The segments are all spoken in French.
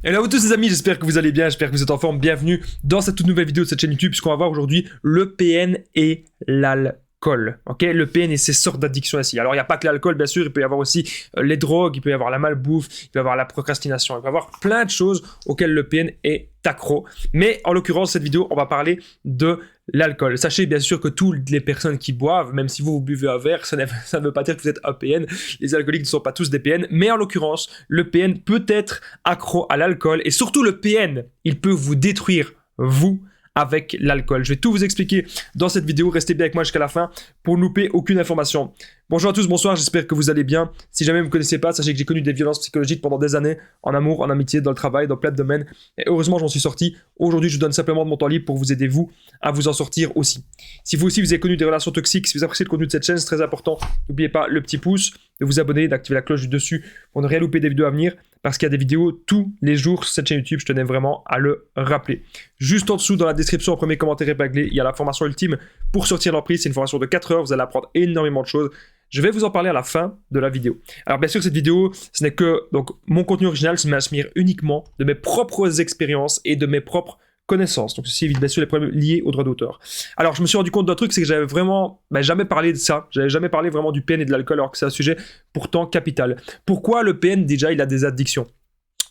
Hello à vous tous les amis, j'espère que vous allez bien, j'espère que vous êtes en forme. Bienvenue dans cette toute nouvelle vidéo de cette chaîne YouTube, puisqu'on va voir aujourd'hui le PN et l'alcool. Ok, le PN et ses sortes d'addictions ici. Alors il n'y a pas que l'alcool, bien sûr, il peut y avoir aussi les drogues, il peut y avoir la malbouffe, il peut y avoir la procrastination, il peut y avoir plein de choses auxquelles le PN est accro. Mais en l'occurrence, cette vidéo, on va parler de l'alcool. Sachez bien sûr que toutes les personnes qui boivent, même si vous buvez un verre, ça ne veut pas dire que vous êtes un PN. Les alcooliques ne sont pas tous des PN, mais en l'occurrence, le PN peut être accro à l'alcool et surtout le PN, il peut vous détruire, vous, avec l'alcool. Je vais tout vous expliquer dans cette vidéo. Restez bien avec moi jusqu'à la fin pour ne louper aucune information. Bonjour à tous, bonsoir, j'espère que vous allez bien. Si jamais vous ne me connaissez pas, sachez que j'ai connu des violences psychologiques pendant des années, en amour, en amitié, dans le travail, dans plein de domaines. Et heureusement, j'en suis sorti. Aujourd'hui, je vous donne simplement de mon temps libre pour vous aider, vous, à vous en sortir aussi. Si vous aussi, vous avez connu des relations toxiques, si vous appréciez le contenu de cette chaîne, c'est très important. N'oubliez pas le petit pouce, de vous abonner, d'activer la cloche du dessus pour ne rien louper des vidéos à venir. Parce qu'il y a des vidéos tous les jours sur cette chaîne YouTube, je tenais vraiment à le rappeler. Juste en dessous, dans la description, en premier commentaire épinglé, il y a la formation ultime pour sortir l'emprise. C'est une formation de 4 heures, vous allez apprendre énormément de choses. Je vais vous en parler à la fin de la vidéo. Alors bien sûr, cette vidéo, ce n'est que donc, mon contenu original se m'inspire uniquement de mes propres expériences et de mes propres connaissances. Donc ceci évite bien sûr les problèmes liés aux droits d'auteur. Alors je me suis rendu compte d'un truc, c'est que j'avais vraiment jamais parlé de ça. J'avais jamais parlé vraiment du PN et de l'alcool, alors que c'est un sujet pourtant capital. Pourquoi le PN, déjà, il a des addictions ?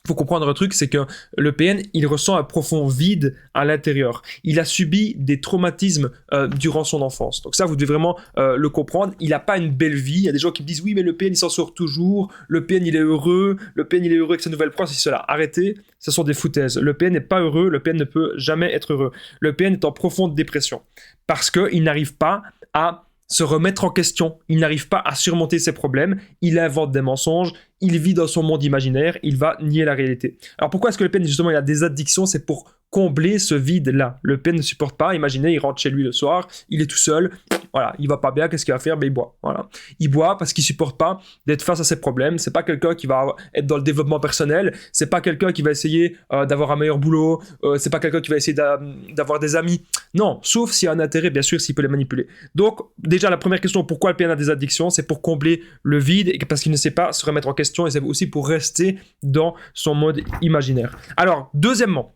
Il faut comprendre un truc, c'est que le PN, il ressent un profond vide à l'intérieur. Il a subi des traumatismes durant son enfance. Donc ça, vous devez vraiment le comprendre. Il n'a pas une belle vie. Il y a des gens qui me disent « Oui, mais le PN, il s'en sort toujours. Le PN, il est heureux. Le PN, il est heureux avec sa nouvelle proie. » C'est cela. Arrêtez. Ce sont des foutaises. Le PN n'est pas heureux. Le PN ne peut jamais être heureux. Le PN est en profonde dépression parce qu'il n'arrive pas à se remettre en question, il n'arrive pas à surmonter ses problèmes, il invente des mensonges, il vit dans son monde imaginaire, il va nier la réalité. Alors pourquoi est-ce que le PN, justement, il a des addictions? C'est pour combler ce vide-là. Le PN ne supporte pas, imaginez, il rentre chez lui le soir, il est tout seul, voilà, il va pas bien, qu'est-ce qu'il va faire? Ben il boit, voilà. Il boit parce qu'il supporte pas d'être face à ses problèmes, c'est pas quelqu'un qui va être dans le développement personnel, c'est pas quelqu'un qui va essayer d'avoir un meilleur boulot, c'est pas quelqu'un qui va essayer d'avoir des amis, non, sauf s'il y a un intérêt, bien sûr, s'il peut les manipuler. Donc, déjà, la première question, pourquoi le PN a des addictions? C'est pour combler le vide, et parce qu'il ne sait pas se remettre en question, et c'est aussi pour rester dans son mode imaginaire. Alors, deuxièmement,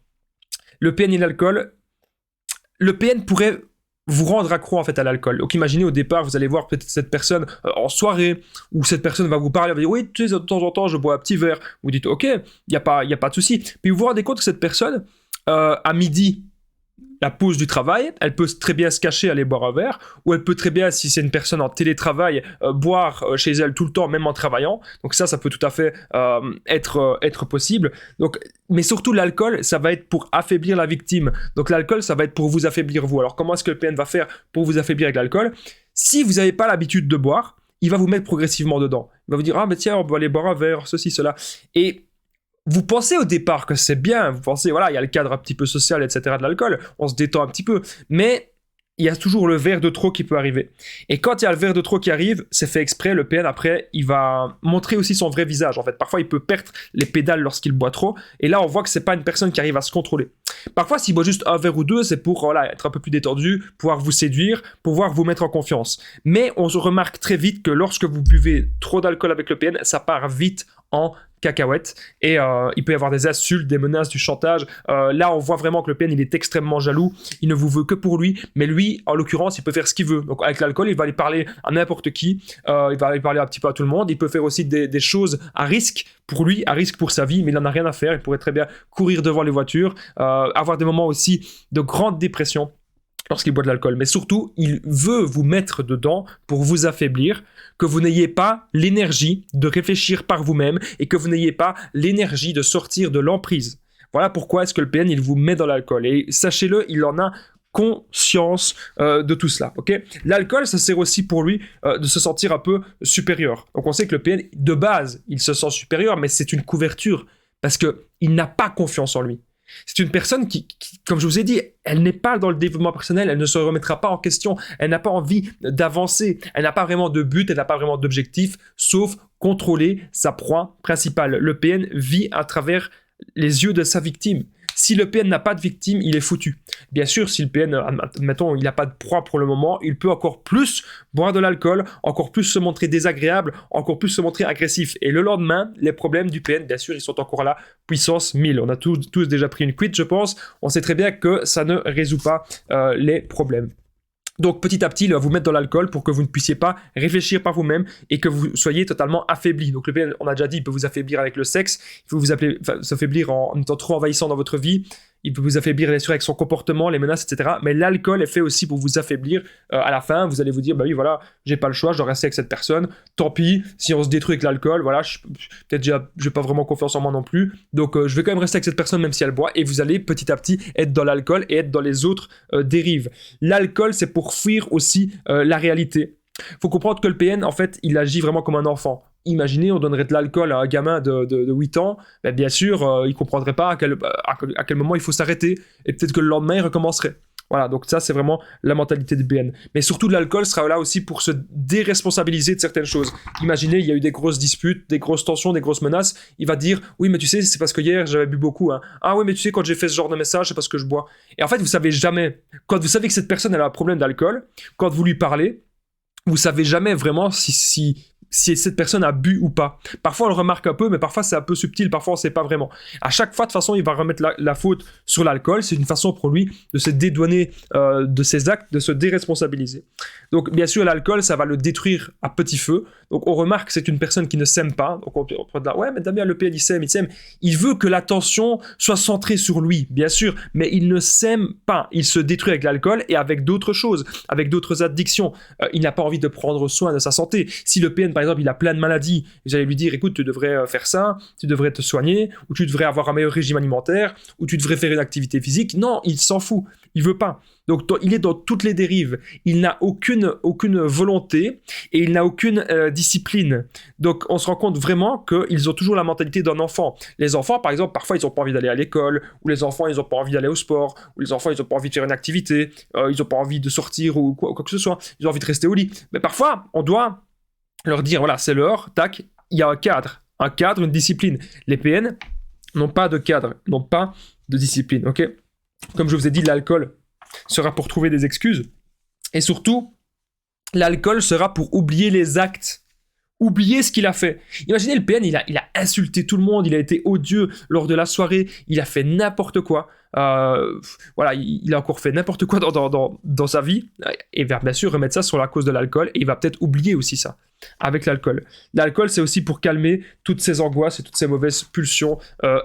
le PN et l'alcool, le PN pourrait vous rendre accro en fait à l'alcool. Donc imaginez au départ, vous allez voir peut-être cette personne en soirée, où cette personne va vous parler, elle va dire oui, tu sais, de temps en temps, je bois un petit verre. Vous dites ok, il n'y a pas de souci. Puis vous vous rendez compte que cette personne, à midi, la pause du travail, elle peut très bien se cacher, aller boire un verre, ou elle peut très bien, si c'est une personne en télétravail, boire chez elle tout le temps, même en travaillant. Donc ça peut tout à fait être possible. Donc, mais surtout l'alcool, ça va être pour affaiblir la victime. Donc l'alcool, ça va être pour vous affaiblir vous. Alors comment est-ce que le PN va faire pour vous affaiblir avec l'alcool? Si vous n'avez pas l'habitude de boire, il va vous mettre progressivement dedans. Il va vous dire, ah mais tiens, on peut aller boire un verre, ceci, cela. Et vous pensez au départ que c'est bien, vous pensez, voilà, il y a le cadre un petit peu social, etc. de l'alcool, on se détend un petit peu, mais il y a toujours le verre de trop qui peut arriver. Et quand il y a le verre de trop qui arrive, c'est fait exprès, le PN après, il va montrer aussi son vrai visage. En fait, parfois il peut perdre les pédales lorsqu'il boit trop, et là on voit que c'est pas une personne qui arrive à se contrôler. Parfois s'il boit juste un verre ou deux, c'est pour voilà, être un peu plus détendu, pouvoir vous séduire, pouvoir vous mettre en confiance. Mais on se remarque très vite que lorsque vous buvez trop d'alcool avec le PN, ça part vite en cacahuètes et il peut y avoir des insultes, des menaces, du chantage. Là on voit vraiment que le PN il est extrêmement jaloux, il ne vous veut que pour lui, mais lui en l'occurrence il peut faire ce qu'il veut. Donc avec l'alcool il va aller parler à n'importe qui, il va aller parler un petit peu à tout le monde, il peut faire aussi des choses à risque pour lui, à risque pour sa vie, mais il n'en a rien à faire, il pourrait très bien courir devant les voitures, avoir des moments aussi de grande dépression lorsqu'il boit de l'alcool, mais surtout, il veut vous mettre dedans pour vous affaiblir, que vous n'ayez pas l'énergie de réfléchir par vous-même et que vous n'ayez pas l'énergie de sortir de l'emprise. Voilà pourquoi est-ce que le PN, il vous met dans l'alcool. Et sachez-le, il en a conscience de tout cela. Okay, l'alcool, ça sert aussi pour lui de se sentir un peu supérieur. Donc on sait que le PN, de base, il se sent supérieur, mais c'est une couverture parce qu'il n'a pas confiance en lui. C'est une personne qui, comme je vous ai dit, elle n'est pas dans le développement personnel, elle ne se remettra pas en question, elle n'a pas envie d'avancer, elle n'a pas vraiment de but, elle n'a pas vraiment d'objectif, sauf contrôler sa proie principale. Le PN vit à travers les yeux de sa victime. Si le PN n'a pas de victime, il est foutu. Bien sûr, si le PN, admettons, il n'a pas de proie pour le moment, il peut encore plus boire de l'alcool, encore plus se montrer désagréable, encore plus se montrer agressif. Et le lendemain, les problèmes du PN, bien sûr, ils sont encore là, puissance 1000. On a tous déjà pris une cuite, je pense. On sait très bien que ça ne résout pas les problèmes. Donc petit à petit, il va vous mettre dans l'alcool pour que vous ne puissiez pas réfléchir par vous-même et que vous soyez totalement affaibli. Donc le PN, on a déjà dit, il peut vous affaiblir avec le sexe, il peut vous affaiblir en étant trop envahissant dans votre vie, il peut vous affaiblir bien sûr avec son comportement, les menaces, etc. Mais l'alcool est fait aussi pour vous affaiblir. À la fin, vous allez vous dire, bah oui, voilà, j'ai pas le choix, je dois rester avec cette personne. Tant pis, si on se détruit avec l'alcool, voilà, peut-être j'ai pas vraiment confiance en moi non plus. Donc je vais quand même rester avec cette personne même si elle boit. Et vous allez petit à petit être dans l'alcool et être dans les autres dérives. L'alcool, c'est pour fuir aussi la réalité. Faut comprendre que le PN, en fait, il agit vraiment comme un enfant. Imaginez, on donnerait de l'alcool à un gamin de 8 ans, ben bien sûr, il ne comprendrait pas à quel moment il faut s'arrêter, et peut-être que le lendemain, il recommencerait. Voilà, donc ça, c'est vraiment la mentalité du PN. Mais surtout, l'alcool sera là aussi pour se déresponsabiliser de certaines choses. Imaginez, il y a eu des grosses disputes, des grosses tensions, des grosses menaces, il va dire, oui, mais tu sais, c'est parce que hier, j'avais bu beaucoup. Hein. Ah oui, mais tu sais, quand j'ai fait ce genre de message, c'est parce que je bois. Et en fait, vous savez jamais, quand vous savez que cette personne elle a un problème d'alcool, quand vous lui parlez, vous savez jamais vraiment si cette personne a bu ou pas. Parfois, on le remarque un peu, mais parfois, c'est un peu subtil, parfois, on ne sait pas vraiment. À chaque fois, de toute façon, il va remettre la faute sur l'alcool. C'est une façon pour lui de se dédouaner de ses actes, de se déresponsabiliser. Donc, bien sûr, l'alcool, ça va le détruire à petit feu. Donc, on remarque que c'est une personne qui ne s'aime pas. Donc, on peut dire, ouais, mais Damien, le PN, il s'aime. Il veut que l'attention soit centrée sur lui, bien sûr, mais il ne s'aime pas. Il se détruit avec l'alcool et avec d'autres choses, avec d'autres addictions. Il n'a pas envie de prendre soin de sa santé. Si le PN, par exemple, il a plein de maladies, vous allez lui dire, écoute, tu devrais faire ça, tu devrais te soigner, ou tu devrais avoir un meilleur régime alimentaire, ou tu devrais faire une activité physique. Non, il s'en fout, il veut pas. Donc il est dans toutes les dérives. Il n'a aucune volonté et il n'a aucune discipline. Donc on se rend compte vraiment qu'ils ont toujours la mentalité d'un enfant. Les enfants, par exemple, parfois ils n'ont pas envie d'aller à l'école, ou les enfants ils n'ont pas envie d'aller au sport, ou les enfants ils n'ont pas envie de faire une activité, ils n'ont pas envie de sortir ou quoi que ce soit. Ils ont envie de rester au lit. Mais parfois, on doit leur dire, voilà, c'est l'heure, tac, il y a un cadre, une discipline. Les PN n'ont pas de cadre, n'ont pas de discipline, ok ? Comme je vous ai dit, l'alcool sera pour trouver des excuses, et surtout, l'alcool sera pour oublier les actes, oublier ce qu'il a fait. Imaginez le PN, il a insulté tout le monde, il a été odieux lors de la soirée, il a fait n'importe quoi. Voilà, il a encore fait n'importe quoi dans sa vie, et va bien sûr remettre ça sur la cause de l'alcool, et il va peut-être oublier aussi ça avec l'alcool. L'alcool, c'est aussi pour calmer toutes ces angoisses et toutes ces mauvaises pulsions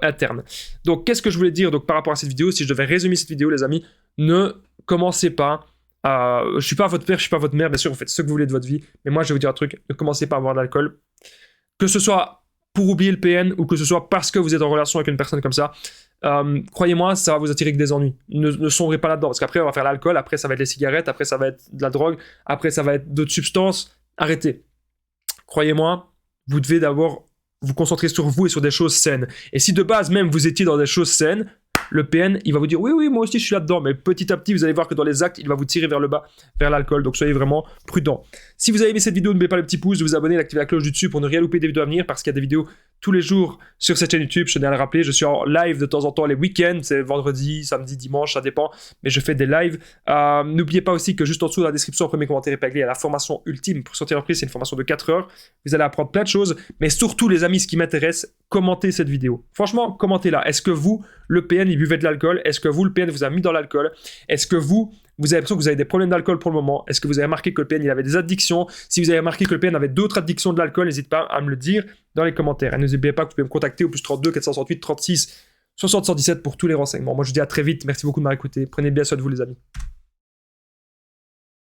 internes. Donc, qu'est-ce que je voulais dire donc, par rapport à cette vidéo? Si je devais résumer cette vidéo, les amis, ne commencez pas. Je suis pas votre père, je suis pas votre mère, bien sûr, vous faites ce que vous voulez de votre vie, mais moi, je vais vous dire un truc, ne commencez pas à boire de l'alcool. Que ce soit pour oublier le PN ou que ce soit parce que vous êtes en relation avec une personne comme ça, croyez-moi, ça va vous attirer que des ennuis. Ne sombrez pas là-dedans, parce qu'après, on va faire l'alcool, après, ça va être les cigarettes, après, ça va être de la drogue, après, ça va être d'autres substances. Arrêtez. Croyez-moi, vous devez d'abord vous concentrer sur vous et sur des choses saines. Et si de base, même, vous étiez dans des choses saines, le PN, il va vous dire oui, moi aussi je suis là-dedans, mais petit à petit, vous allez voir que dans les actes, il va vous tirer vers le bas, vers l'alcool. Donc soyez vraiment prudents. Si vous avez aimé cette vidéo, n'oubliez pas le petit pouce, de vous abonner, d'activer la cloche du dessus pour ne rien louper des vidéos à venir, parce qu'il y a des vidéos tous les jours sur cette chaîne YouTube. Je tenais à le rappeler, je suis en live de temps en temps les week-ends, c'est vendredi, samedi, dimanche, ça dépend, mais je fais des lives. N'oubliez pas aussi que juste en dessous dans la description, au premier commentaire épinglé, il y a la formation ultime pour sortir en prise. C'est une formation de 4 heures. Vous allez apprendre plein de choses, mais surtout les amis, ce qui m'intéresse, commentez cette vidéo. Franchement, commentez-la. Est-ce que vous, le PN, il buvait de l'alcool? Est-ce que vous, le PN, vous a mis dans l'alcool? Est-ce que vous avez l'impression que vous avez des problèmes d'alcool pour le moment? Est-ce que vous avez remarqué que le PN, il avait des addictions? Si vous avez remarqué que le PN avait d'autres addictions de l'alcool, n'hésitez pas à me le dire dans les commentaires. Et n'oubliez pas que vous pouvez me contacter au plus 32 468 36 60 117 pour tous les renseignements. Moi, je vous dis à très vite. Merci beaucoup de m'avoir écouté. Prenez bien soin de vous, les amis.